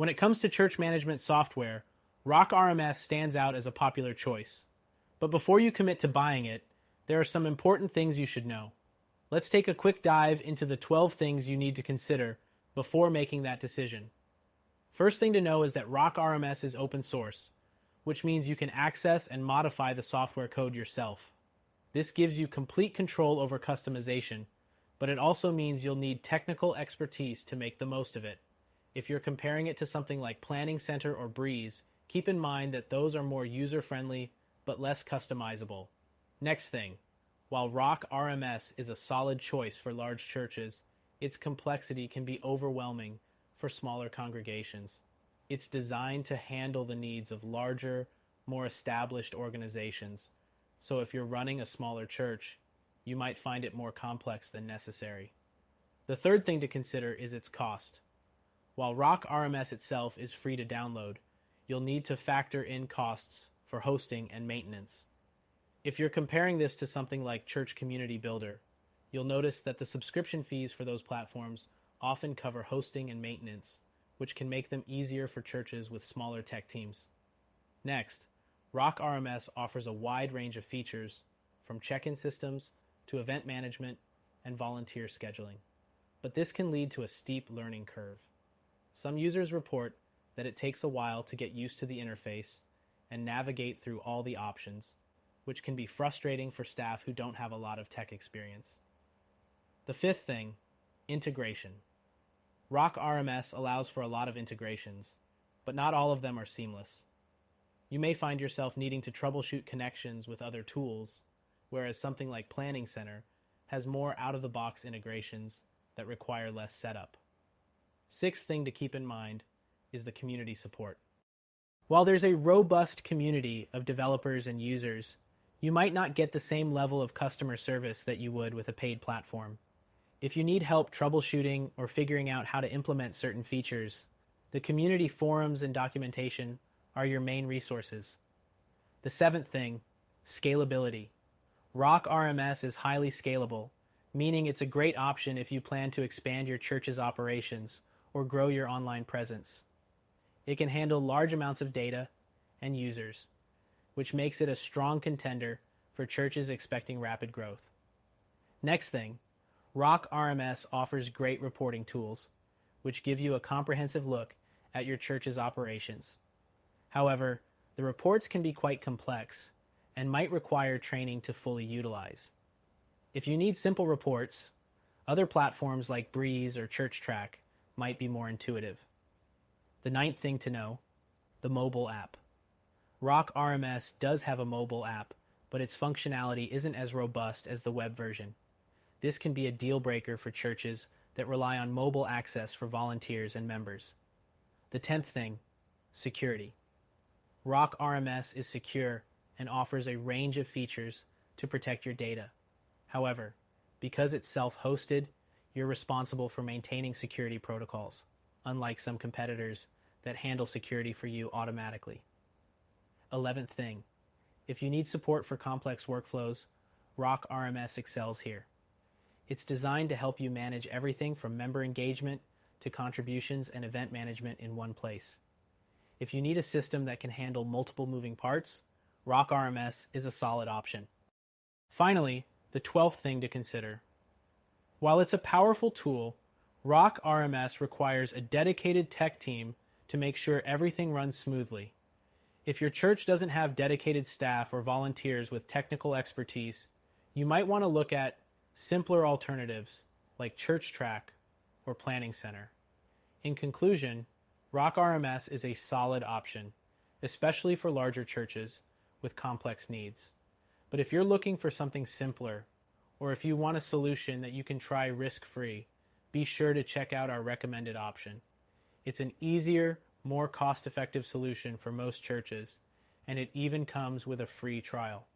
When it comes to church management software, Rock RMS stands out as a popular choice. But before you commit to buying it, there are some important things you should know. Let's take a quick dive into the 12 things you need to consider before making that decision. First thing to know is that Rock RMS is open source, which means you can access and modify the software code yourself. This gives you complete control over customization, but it also means you'll need technical expertise to make the most of it. If you're comparing it to something like Planning Center or Breeze, keep in mind that those are more user-friendly but less customizable. Next thing, while Rock RMS is a solid choice for large churches, its complexity can be overwhelming for smaller congregations. It's designed to handle the needs of larger, more established organizations, so if you're running a smaller church, you might find it more complex than necessary. The third thing to consider is its cost. While Rock RMS itself is free to download, you'll need to factor in costs for hosting and maintenance. If you're comparing this to something like Church Community Builder, you'll notice that the subscription fees for those platforms often cover hosting and maintenance, which can make them easier for churches with smaller tech teams. Next, Rock RMS offers a wide range of features, from check-in systems to event management and volunteer scheduling. But this can lead to a steep learning curve. Some users report that it takes a while to get used to the interface and navigate through all the options, which can be frustrating for staff who don't have a lot of tech experience. The fifth thing, integration. Rock RMS allows for a lot of integrations, but not all of them are seamless. You may find yourself needing to troubleshoot connections with other tools, whereas something like Planning Center has more out-of-the-box integrations that require less setup. Sixth thing to keep in mind is the community support. While there's a robust community of developers and users, you might not get the same level of customer service that you would with a paid platform. If you need help troubleshooting or figuring out how to implement certain features, the community forums and documentation are your main resources. The seventh thing, scalability. Rock RMS is highly scalable, meaning it's a great option if you plan to expand your church's operations or grow your online presence. It can handle large amounts of data and users, which makes it a strong contender for churches expecting rapid growth. Next thing, Rock RMS offers great reporting tools, which give you a comprehensive look at your church's operations. However, the reports can be quite complex and might require training to fully utilize. If you need simple reports, other platforms like Breeze or ChurchTrack might be more intuitive. The ninth thing to know, the mobile app. Rock RMS does have a mobile app, but its functionality isn't as robust as the web version. This can be a deal breaker for churches that rely on mobile access for volunteers and members. The 10th thing, security. Rock RMS is secure and offers a range of features to protect your data. However, because it's self-hosted, you're responsible for maintaining security protocols, unlike some competitors that handle security for you automatically. 11th thing, if you need support for complex workflows, Rock RMS excels here. It's designed to help you manage everything from member engagement to contributions and event management in one place. If you need a system that can handle multiple moving parts, Rock RMS is a solid option. Finally, the 12th thing to consider. While it's a powerful tool, Rock RMS requires a dedicated tech team to make sure everything runs smoothly. If your church doesn't have dedicated staff or volunteers with technical expertise, you might want to look at simpler alternatives like ChurchTrack or Planning Center. In conclusion, Rock RMS is a solid option, especially for larger churches with complex needs. But if you're looking for something simpler, or if you want a solution that you can try risk-free, be sure to check out our recommended option. It's an easier, more cost-effective solution for most churches, and it even comes with a free trial.